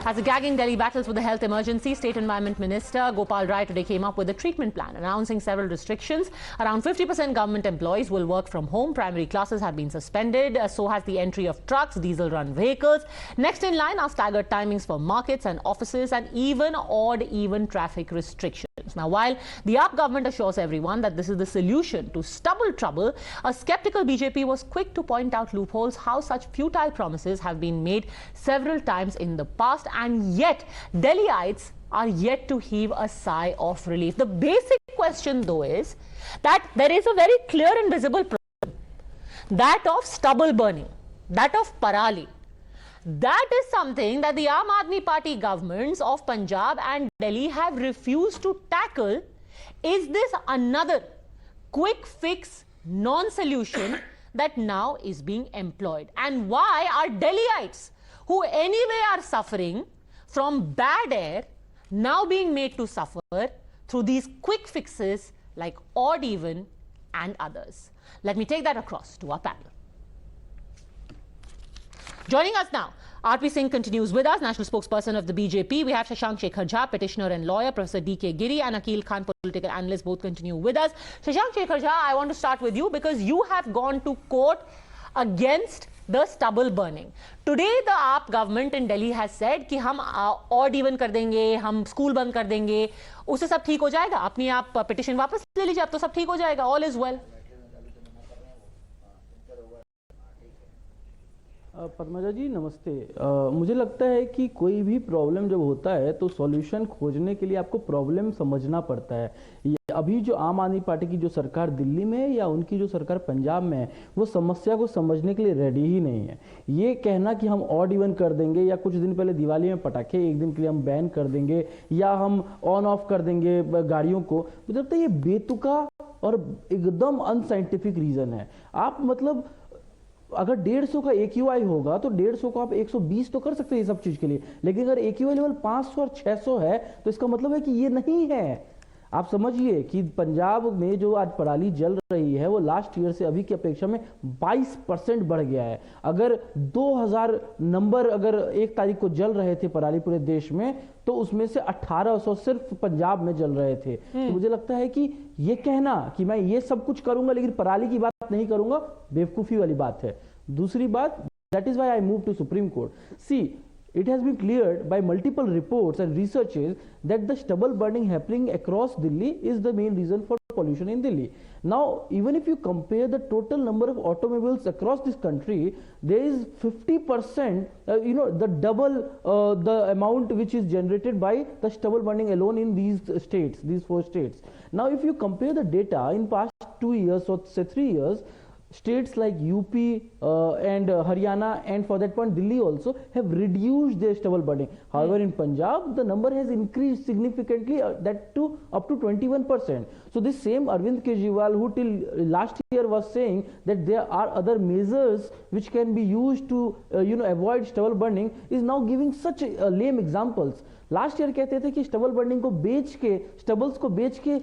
As the gagging Delhi battles with the health emergency, State Environment Minister Gopal Rai today came up with a treatment plan, announcing several restrictions. Around 50% government employees will work from home. Primary classes have been suspended. So has the entry of trucks, diesel-run vehicles. Next in line are staggered timings for markets and offices, and even odd-even traffic restrictions. Now, while the AAP government assures everyone that this is the solution to stubble trouble, a skeptical BJP was quick to point out loopholes, how such futile promises have been made several times in the past, and yet Delhiites are yet to heave a sigh of relief. The basic question, though, is that there is a very clear and visible problem, that of stubble burning, that of parali. That is something that the Aam Aadmi Party governments of Punjab and Delhi have refused to tackle. Is this another quick fix, non-solution that now is being employed? And why are Delhiites, who anyway are suffering from bad air, now being made to suffer through these quick fixes like odd even and others? Let me take that across to our panel. Joining us now, R.P. Singh continues with us, national spokesperson of the BJP. We have Shashank Shekhar Jha, petitioner and lawyer, Professor D.K. Giri, and Akhil Khan, political analyst, both continue with us. Shashank Shekhar Jha, I want to start with you because you have gone to court against the stubble burning. Today, the AAP government in Delhi has said कि हम odd even कर देंगे, हम school बंद कर देंगे, उससे सब ठीक हो जाएगा. अपनी आप पिटिशन वापस ले लीजिए, अब तो सब ठीक हो जाएगा. All is well. पद्मजा जी नमस्ते। मुझे लगता है कि कोई भी प्रॉब्लम जब होता है तो सॉल्यूशन खोजने के लिए आपको प्रॉब्लम समझना पड़ता है। अभी जो आम आदमी पार्टी की जो सरकार दिल्ली में है या उनकी जो सरकार पंजाब में है, वो समस्या को समझने के लिए रेडी ही नहीं है। ये कहना कि हम ऑड इवन कर देंगे या कुछ दिन पहले दिवाली में पटाखे एक दिन के लिए हम बैन कर देंगे या हम ऑन ऑफ कर देंगे गाड़ियों को, मुझे लगता है ये बेतुका और एकदम अनसाइंटिफिक रीजन है। आप मतलब अगर 150 का AQI होगा तो 150 को आप 120 तो कर सकते हैं ये सब चीज के लिए, लेकिन अगर AQI लेवल 500 और 600 है तो इसका मतलब है कि ये नहीं है। आप समझिए कि पंजाब में जो आज पराली जल रही है वो लास्ट ईयर से अभी की अपेक्षा में 22% बढ़ गया है। अगर 2000 नंबर अगर 1 तारीख को जल रहे थे पराली पूरे देश में, तो उसमें से 1800 सिर्फ पंजाब में जल रहे थे। तो मुझे लगता है कि ये कहना कि मैं ये सब कुछ करूंगा लेकिन पराली की बात नहीं करूंगा, बेवकूफी वाली बात है। दूसरी बात, that is why I move to supreme court. See, it has been cleared by multiple reports and researches that the stubble burning happening across Delhi is the main reason for pollution in Delhi. Now, even if you compare the total number of automobiles across this country, there is 50%, the double the amount which is generated by the stubble burning alone in these states, these 4 states. Now, if you compare the data in past 2 years or say 3 years, states like UP and Haryana and for that point Delhi also have reduced their stubble burning. However, in Punjab the number has increased significantly, that to up to 21%. So this same Arvind Kejriwal, who till last year was saying that there are other measures which can be used to avoid stubble burning, is now giving such lame examples. Last year कहते थे कि stubble burning को बेच के, stubbles को बेच के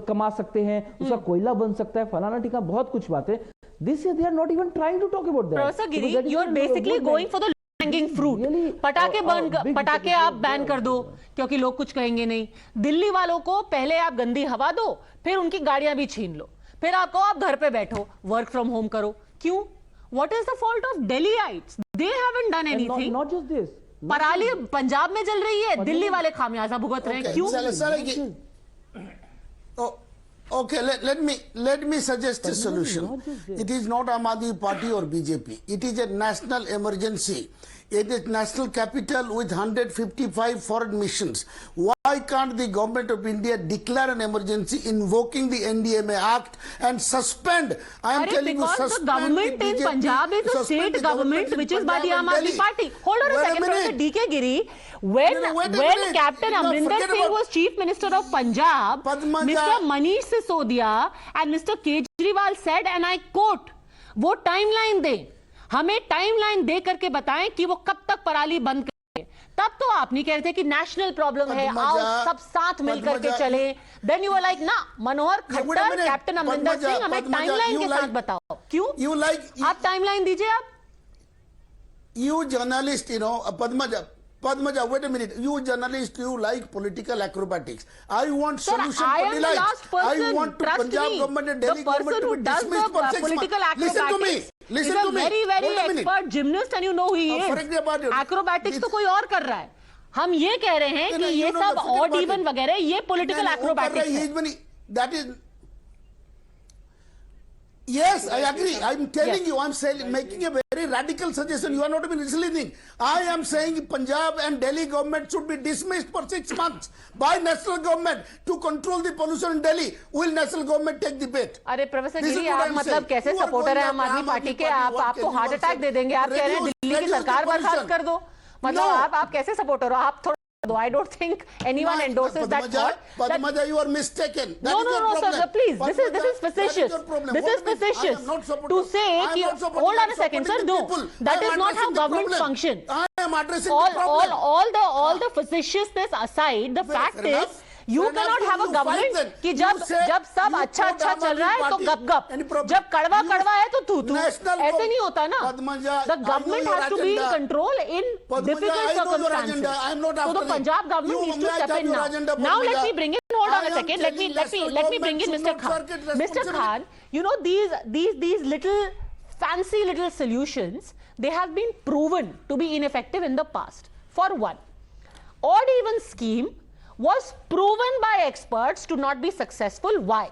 कमा सकते हैं, उसका कोयला बन सकता है, फलाना टिका बहुत कुछ बातें। This year they are not even trying to talk about that. Professor Giri, you are basically going for the hanging fruit. पटाखे आप बैन कर दो क्योंकि लोग कुछ कहेंगे नहीं। दिल्ली वालों को पहले आप गंदी हवा दो, फिर उनकी गाड़ियां भी छीन लो, फिर आपको आप घर पे बैठो, वर्क फ्रॉम होम करो। क्यों? What is the fault of Delhiites? They haven't done anything. Not just this. पराली पंजाब में जल रही है, दिल्ली वाले खामियाजा भुगत रहे हैं। क्यों? Okay, let me suggest a solution. It is not Aam Aadmi Party or BJP. It is a national emergency. It is national capital with 155 foreign missions. Why can't the government of India declare an emergency, invoking the NDMA Act and suspend? I am telling you, because the government in Punjab is a state government which is by the Aam Aadmi Party. Hold on a second, Professor D.K. Giri. When Captain Amrinder Singh was Chief Minister of Punjab, Mr. Manish Sisodia and Mr. Kejriwal said, and I quote, वो timeline दें, हमें timeline दे करके बताएं कि वो कब तक पराली बंद करेंगे। तब तो आप नहीं कह रहे थे कि नेशनल प्रॉब्लम है, आओ सब साथ मिल करके चले। देन यू आर लाइक ना, मनोहर खट्टर, कैप्टन अमरिंदर सिंह, हमें टाइमलाइन के साथ बताओ। क्यों? आप टाइमलाइन दीजिए। आप you journalist, Padmaja, Padmaja, wait a minute. You journalist, you like political acrobatics. I want Sir, solution I for am the delight. last person. I want to Trust Punjab me. government and The Delhi government person to who be does dismissed for the 6 political months. Listen to me. acrobatics Listen is to a me. very, Wait very a minute. expert gymnast and you know he is. Forget about it. Acrobatics तो कोई और कर रहा है. हम ये कह रहे हैं कि ये सब odd even वगैरह ये political acrobatics है. That is. Yes, I agree. I'm telling you, I'm saying, making a very radical suggestion. You are not even listening. I am saying Punjab and Delhi government should be dismissed for 6 months by national government to control the pollution in Delhi. Will national government take the bait? अरे professor This is Giri, what आप I'm मतलब saying. कैसे You are supporter है going Aam after Aadmi party के? Party, आप तो what heart can you attack दे देंगे. आप कह रहे हैं reduce- दिल्ली की reduce the सरकार बर्खास्त pollution. कर दो. मतलब No. आप कैसे सपोर्टर हो? आप थोड़ा दो. I don't think anyone endorses that thought. Padmaja, you are mistaken. That No, is no, your no, problem. sir, please. This is Padmaja, facetious. that is your problem. This What is means facetious. I am not supporting- To say I am कि not supporting- hold I on am a second, sir. supporting No, the people. that I am is not how addressing the governments problem. function. I am addressing the problem. All the facetiousness aside, the fact fair enough. is you Fair cannot enough, have a you government fight then. कि You say जब सब you अच्छा quote अच्छा Aam चल रहा है Aadmi तो Party. गप गप, Any problem? जब कड़वा You- कड़वा है तो तू तू. National ऐसे नहीं होता ना. Padmaja, The I know government your has to be in agenda. control in Padmaja, difficult I know your circumstances. agenda. I am not So the after it. Punjab government You needs to may step have in your now. agenda, Now let Padmaja. me bring in. Hold on I a am second. Let me telling national bring in government Mr. should Khan. not circuit Mr. responsibility. Khan, you know these little fancy little solutions, they have been proven to be ineffective in the past. For one, odd even scheme was proven by experts to not be successful. Why?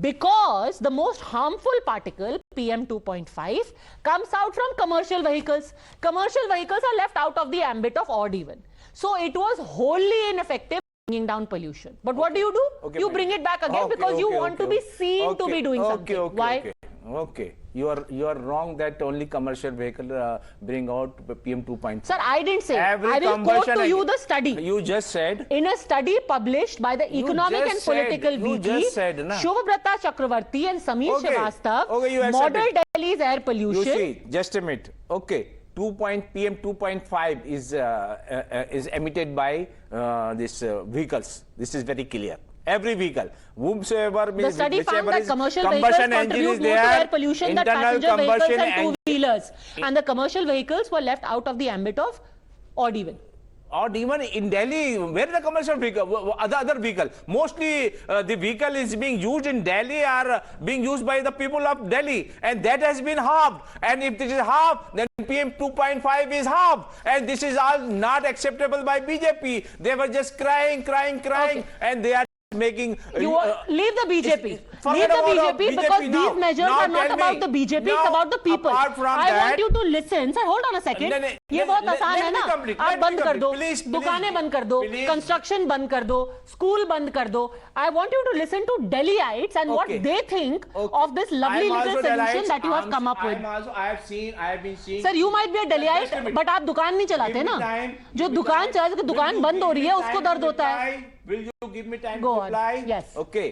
Because the most harmful particle, PM 2.5, comes out from commercial vehicles. Commercial vehicles are left out of the ambit of odd even. So it was wholly ineffective bringing down pollution. But what do? You bring it back again because you want to be seen to be doing something. Why? Okay, you are wrong that only commercial vehicle bring out PM 2.5. Sir, I didn't say. Every I will quote to you the study. You just said. In a study published by the Economic and Political Weekly, Shubhabrata Chakravarti and Sameer Srivastava, model Delhi's air pollution. You see, just a minute. Okay, PM 2.5 is emitted by this vehicles. This is very clear. Every vehicle, whomsoever the study found that commercial combustion vehicles engine contribute is more there, to air pollution than internal passenger vehicles combustion and engine. two-wheelers. And the commercial vehicles were left out of the ambit of odd even. Or even in Delhi, where the commercial vehicle, other vehicle, mostly the vehicle is being used in Delhi are being used by the people of Delhi, and that has been halved. And if this is halved, then PM 2.5 is halved, and this is all not acceptable by BJP. They were just crying, Okay. and they are making. Leave the BJP. Leave forget the about BJP because now. these measures Now are not tell about me. the BJP, Now, it's about the people. apart from I that- want you to listen. Sir, hold on a second. ये बहुत आसान है ना. आप बंद कर दो, दुकानें बंद कर दो, construction बंद कर दो, school बंद कर दो. I want you to listen to Delhiites and what they think of this lovely little solution that you have come up with. I have been seeing. Sir you might be a Delhiite but आप दुकान नहीं चलाते ना. जो दुकान चला दुकान बंद हो रही है उसको दर्द होता है. Will you give me time Go to on. reply? Yes. Okay.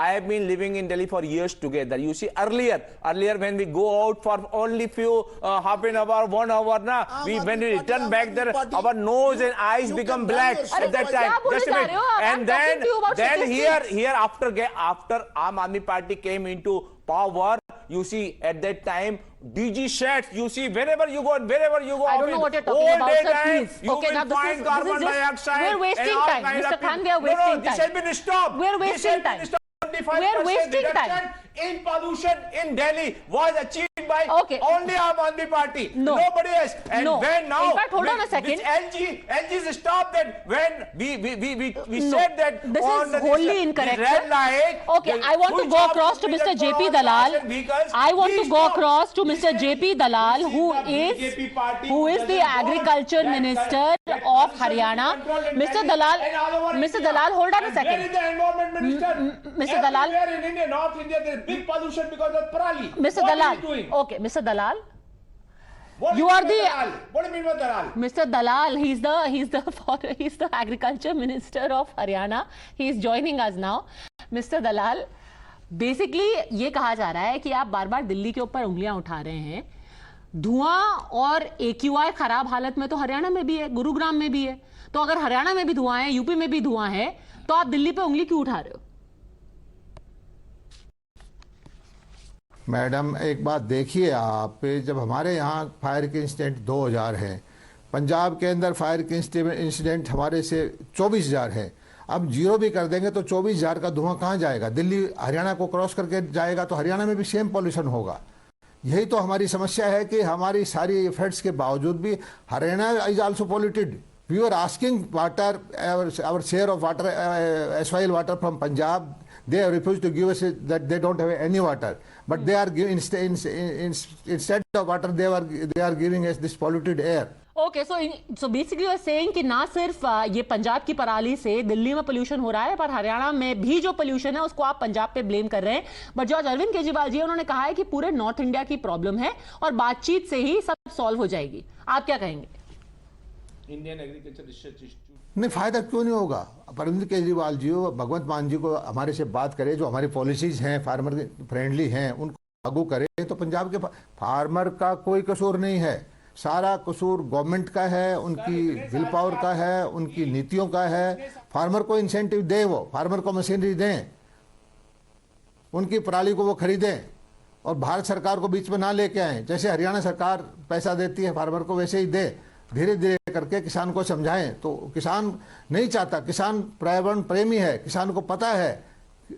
I have been living in Delhi for years together. You see, earlier when we go out for only few half an hour, 1 hour, when we return back there, our nose and eyes become black at that time. Just a minute. And then here after Aam Aadmi Party came into power, you see, at that time, DG sheds, you see, wherever you go. I don't know what you're talking about, sir, please. Okay, now this is just, we're wasting time. Mr. Khan, we are wasting time. This has been stopped. We're wasting time. We're wasting time. In pollution in Delhi was achieved by only Aam Aadmi Party. No. Nobody else. And when now, in fact, hold on a second. LG stopped that when we said that this on is wholly incorrect. red light. Okay, I want to go across to Mr. JP Dalal. I want to go across to Mr. JP Dalal, who is the Agriculture Minister of Haryana. Mr. Dalal, hold on a second. Where is the Environment Minister? Mr. Dalal. Everywhere in India, North India, there is big pollution because of Parali. Mr. What Dalal. is he doing? Okay, Mr. Dalal. What You do are mean the- by Dalal? What do you mean by Dalal? Mr. Dalal, he's the Agriculture Minister of Haryana. He is joining us now. Mr. Dalal, basically ये कहा जा रहा है कि आप बार बार दिल्ली के ऊपर उंगलियां उठा रहे हैं. धुआं और AQI खराब हालत में तो हरियाणा में भी है, गुरुग्राम में भी है. तो अगर हरियाणा में भी धुआं है, यूपी में भी धुआं है, तो आप दिल्ली पे उंगली क्यों उठा रहे हो? मैडम एक बात देखिए, आप जब हमारे यहाँ फायर के इंसिडेंट 2000 हैं पंजाब के अंदर फायर के इंसिडेंट हमारे से 24,000 है। अब जीरो भी कर देंगे तो 24,000 का धुआं कहाँ जाएगा? दिल्ली हरियाणा को क्रॉस करके जाएगा तो हरियाणा में भी सेम पॉल्यूशन होगा। यही तो हमारी समस्या है कि हमारी सारी एफर्ट्स के बावजूद भी Haryana is also polluted. We are asking water, our share of water, soil water from Punjab. They have refused to give us that they don't have any water, but they are giving instead of water they are giving us this polluted air. Okay, so basically you are saying कि ना सिर्फ ये पंजाब की पराली से दिल्ली में pollution हो रहा है, पर हरियाणा में भी जो पोल्यूशन है उसको आप पंजाब पे ब्लेम कर रहे हैं। बट जॉर्ज अरविंद केजरीवाल जी उन्होंने कहा है कि पूरे नॉर्थ इंडिया की प्रॉब्लम है और बातचीत से ही सब सॉल्व हो जाएगी। आप क्या कहेंगे? इंडियन एग्रीकल्चर रिसर्च इंस्टीट्यूट नहीं, फायदा क्यों नहीं होगा? अरविंद केजरीवाल जी भगवंत मान जी को हमारे से बात करें, जो हमारी पॉलिसीज हैं फार्मर फ्रेंडली हैं उनको लागू करें, तो पंजाब के फार्मर का कोई कसूर नहीं है। सारा कसूर गवर्नमेंट का है, उनकी विल पावर का है, उनकी नीतियों का है। फार्मर को इंसेंटिव दें, वो फार्मर को मशीनरी दें, उनकी पराली को वो खरीदें और भारत सरकार को बीच में ना लेके आए। जैसे हरियाणा सरकार पैसा देती है फार्मर को, वैसे ही दे। धीरे धीरे करके किसान को समझाएं। तो किसान नहीं चाहता, किसान पर्यावरण प्रेमी है, किसान को पता है,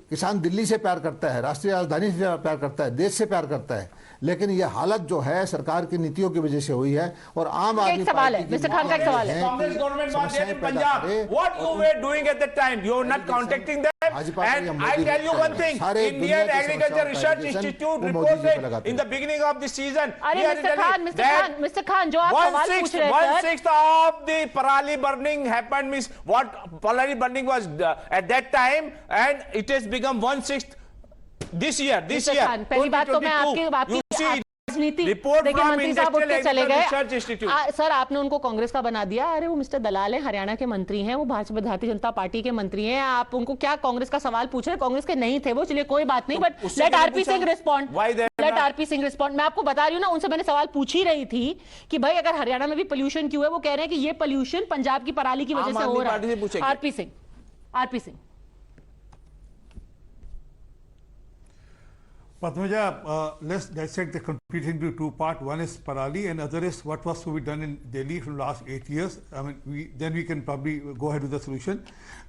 किसान दिल्ली से प्यार करता है, राष्ट्रीय राजधानी से प्यार करता है, देश से प्यार करता है। लेकिन ये हालत जो है सरकार की नीतियों की वजह से हुई है। और आम आदमी सवाल है, मिस्टर खान का एक सवाल है। Congress government was there in Punjab, what you were doing at that time? You are not contacting them. And I tell you one thing, Indian agriculture research institute reported in the beginning of the season. अरे mister Khan जो आप सवाल पूछ रहे हैं, 1/6 of the parali burning happened, means what parali burning was at that time, and it has become 1/6 this year. पहली बात तो मैं आपकी राजनीति देखिए, मंत्री साहब उठ के चले गए। सर आपने उनको कांग्रेस का बना दिया। अरे वो मिस्टर दलाल है, हरियाणा के मंत्री हैं, वो भारतीय जनता पार्टी के मंत्री हैं। आप उनको क्या कांग्रेस का सवाल पूछ रहे हैं? कांग्रेस के नहीं थे वो, चलिए कोई बात नहीं। But let RP Singh respond, let RP Singh respond. मैं आपको बता रही हूँ ना, उनसे मैंने सवाल पूछ ही रही थी कि भाई अगर हरियाणा में भी पोल्यूशन क्यों है, वो कह रहे हैं कि ये पोल्यूशन पंजाब की पराली की वजह से हो रहा है। RP Singh Padmaja, let's dissect the complete into two parts. One is Parali and other is what was to be done in Delhi for the last 8 years. I mean, then we can probably go ahead with the solution.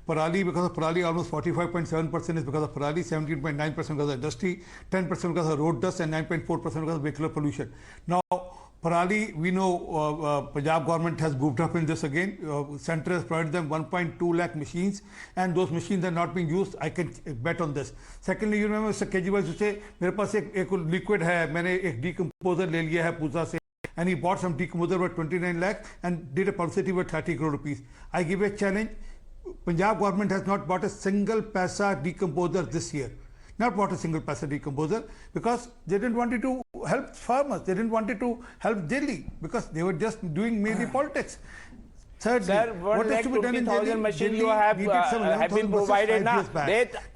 Parali, because of Parali, almost 45.7% is because of Parali, 17.9% because of industry, 10% because of road dust, and 9.4% because of vehicular pollution. Now, Parali, we know Punjab government has moved up in this again. Centre has provided them 1.2 lakh machines, and those machines are not being used. I can bet on this. Secondly, you remember Mr. Kejriwal से मेरे पास एक liquid है, मैंने एक decomposer ले लिया है पूजा से, and he bought some decomposer worth 29 lakh and did a publicity worth 30 crore rupees. I give a challenge. Punjab government has not bought a single paisa decomposer this year. Not bought a single paisa decomposer because they didn't want it to help farmers. They didn't want it to help Delhi because they were just doing mainly politics. Thirdly, sir, what has to be done in Delhi? Machines you have been provided now.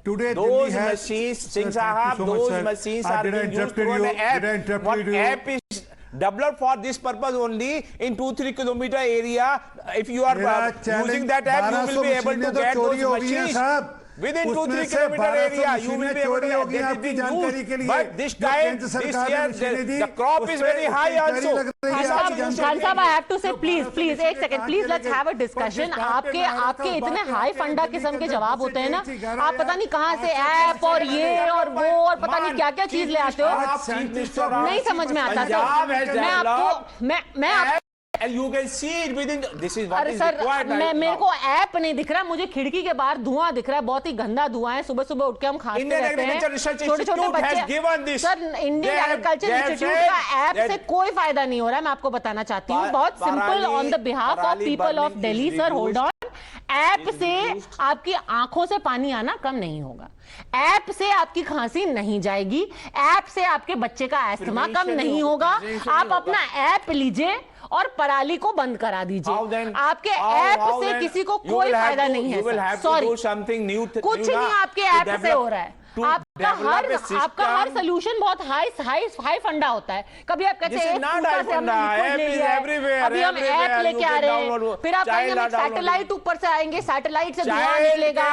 Today, those machines, Singh Sahab, those machines are being used through an app. One app is developed for this purpose only in 2-3 kilometer area. If you are using that app, you will be able to get those machines. Within 2-3 kilometer area, you will be able to get it being used. But this time, this year, the crop is very high also. Khan साहब, I have to say, please, एक second, please let's have a discussion. आपके इतने high फंडा किस्म के जवाब होते हैं ना, आप पता नहीं कहाँ से ऐप और ये और वो और पता नहीं क्या क्या चीज ले आते हो, नहीं समझ में आता। मैं And you can see it within. This is what अरे is सर, required. मेरे को ऐप नहीं दिख रहा, मुझे खिड़की के बाहर धुआं दिख रहा है, बहुत ही गंदा धुआं है। सुबह सुबह उठ के हम खाते रहते हैं, छोटे-छोटे बच्चे। सर, इंडियन एग्रीकल्चर इंस्टीट्यूट का ऐप से कोई फायदा नहीं हो रहा है, मैं आपको बताना चाहती हूँ। बहुत simple, on the behalf of people of Delhi, sir hold on. App से आपकी आंखों से पानी आना कम नहीं होगा, ऐप से आपकी खांसी नहीं जाएगी, ऐप से आपके बच्चे का एस्थमा कम नहीं होगा। आप अपना ऐप लीजिए और पराली को बंद करा दीजिए। आपके ऐप से किसी को कोई फायदा नहीं है। सॉरी, कुछ नहीं आपके ऐप से हो रहा है। आपका हर सलूशन बहुत हाई फंडा होता है। कभी आप कहते हैं अभी हम ऐप लेके आ रहे हैं, फिर आप कहेंगे हम सैटेलाइट ऊपर से आएंगे, सैटेलाइट से धुआं निकलेगा।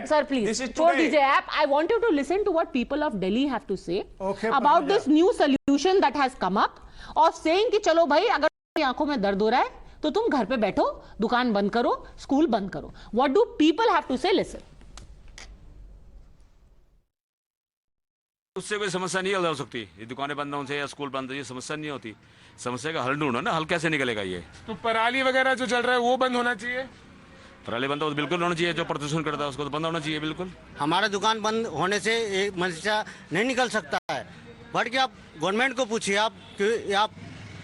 सर प्लीज छोड़ दीजिए ऐप। I want you to listen to what people of Delhi have to say about this new solution solution that has come up of saying कि चलो भाई अगर आंखों में दर्द हो रहा है तो तुम घर पे बैठो, दुकान बंद करो, स्कूल बंद करो. What do people have to say? Listen. उससे कोई समस्या नहीं हल हो सकती. ये दुकानें बंद होने से या स्कूल बंद, ये समस्या नहीं होती. समस्या का हल ढूंढो ना. हल कैसे निकलेगा ये? तो पराली वगैरह जो चल रहा है वो बंद होना चाहिए. पराली बंद हो तो बिल्कुल होना चाहिए. जो प्रदूषण करता है उसको तो बंद होना चाहिए बिल्कुल. हमारा दुकान बंद होने से एक मनुष्य नहीं निकल सकता है. बट कि आप गवर्नमेंट को पूछिए आप कि आप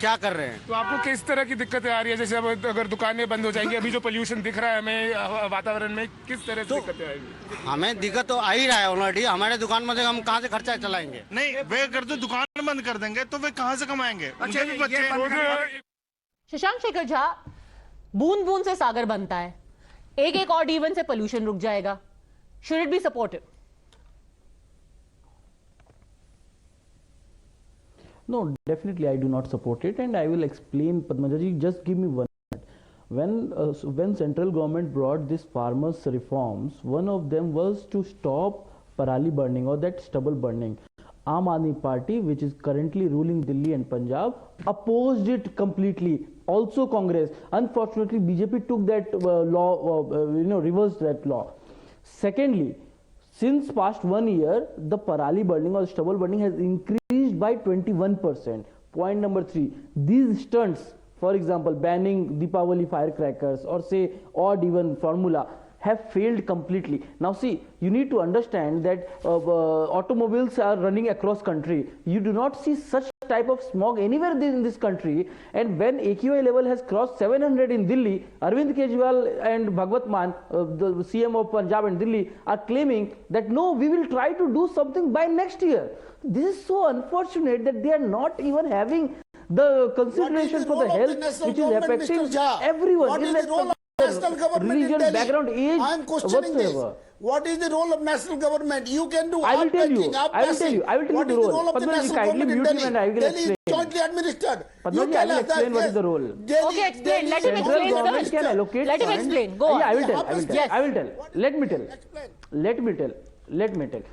क्या कर रहे हैं. तो आपको किस तरह की दिक्कतें आ रही है? जैसे अब अगर दुकानें बंद हो जाएंगी, अभी जो पोल्यूशन दिख रहा है हमें वातावरण में, किस तरह से दिक्कतें आएंगी? हमें दिक्कत तो आ ही रहा है ऑलरेडी. हमारे दुकान में से हम कहाँ से खर्चा चलाएंगे? नहीं, वे अगर तो दुकान बंद कर देंगे तो वे कहाँ से कमाएंगे? उनके भी बच्चे. शशांक शेखर झा, बूंद बूंद से सागर बनता है. एक एक ऑड इवन से पोल्यूशन रुक जाएगा. Should it be supportive? No, definitely I do not support it, and I will explain. Padmaja ji, just give me 1 minute. When central government brought this farmers reforms, one of them was to stop parali burning or that stubble burning. Aam Aadmi Party, which is currently ruling Delhi and Punjab, opposed it completely. Also Congress. Unfortunately, BJP took that law, reversed that law. Secondly, since past 1 year, the parali burning or stubble burning has increased by 21%. Point number 3, these stunts, for example, banning Deepavali firecrackers or say odd even formula, have failed completely. Now see, you need to understand that automobiles are running across country. You do not see such type of smog anywhere in this country, and when AQI level has crossed 700 in Delhi, Arvind Kejriwal and Bhagwat Mann, the CM of Punjab and Delhi, are claiming that no, we will try to do something by next year. This is so unfortunate that they are not even having the consideration for the health which is affecting everyone, irrespective of religion, background, age, I am questioning whatsoever. this. What is the role of national government? You can do. I will tell you. What I will is tell you the role. of the Padmaji, national kindly government in mute him Delhi? and I will Delhi is explain. jointly administered. Padmaji, I will explain what is the role. Okay, explain. Let him Central explain government first. can allocate Let him funds. explain. Go on. Yeah, I will tell. Yes. I will tell. Let me tell. Explain. Let me tell.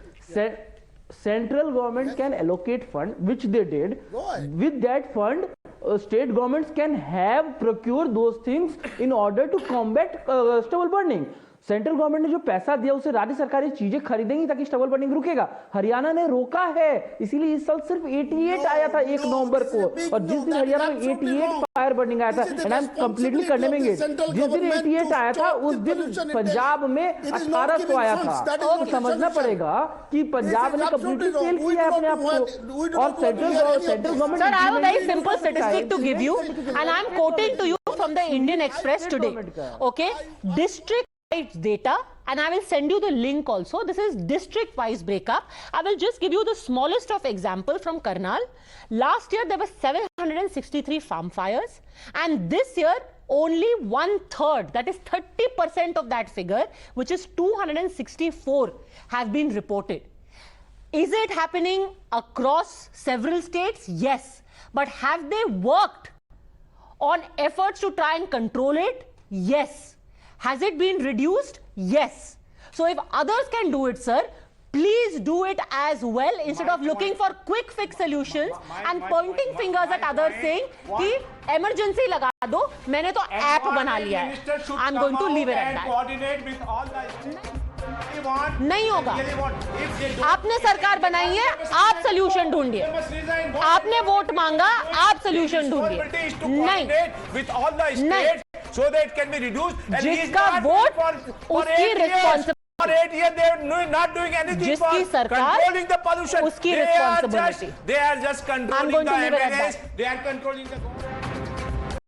Central government can allocate fund, which they did. Go ahead. With that fund, state governments can have procure those things in order to combat stubble burning. Central government ने जो पैसा दिया उसे राज्य सरकारें चीजें खरीदेंगी ताकि stubble burning रुकेगा. हरियाणा ने रोका है, इसीलिए इस साल सिर्फ 88 आया था 1 नवंबर को, और जिस दिन हरियाणा में 88 फायर बर्निंग आया था, and I am completely condemning it. जिस दिन 88 आया था उस दिन पंजाब में 1800 आया था. तो समझना पड़ेगा कि पंजाब ने कंप्लीटली फेल किया है अपने आप को. और central government. Sir, I have a very simple statistic to give you, and I am quoting to you from the Indian Express today. Okay, district data, and I will send you the link also. This is district wise breakup. I will just give you the smallest of example from Karnal. Last year there were 763 farm fires, and this year only 1/3, that is 30% of that figure, which is 264, has been reported. Is it happening across several states? Yes. But have they worked on efforts to try and control it? Yes. Has it been reduced? Yes. So if others can do it, sir, please do it as well, instead of looking for quick fix solutions and pointing fingers at others saying कि emergency लगा दो, मैंने तो app बना लिया है. I'm going to leave it at that. नहीं होगा. आपने सरकार बनाई है, आप सोल्यूशन ढूंढिए. आपने वोट मांगा, आप सोल्यूशन ढूंढिए. नहीं. So that it can be reduced. जिसका वोट उसकी responsibility. For 8 years they are not doing anything for controlling the pollution. उसकी responsibility. They are just controlling the MLAs. They are controlling the government.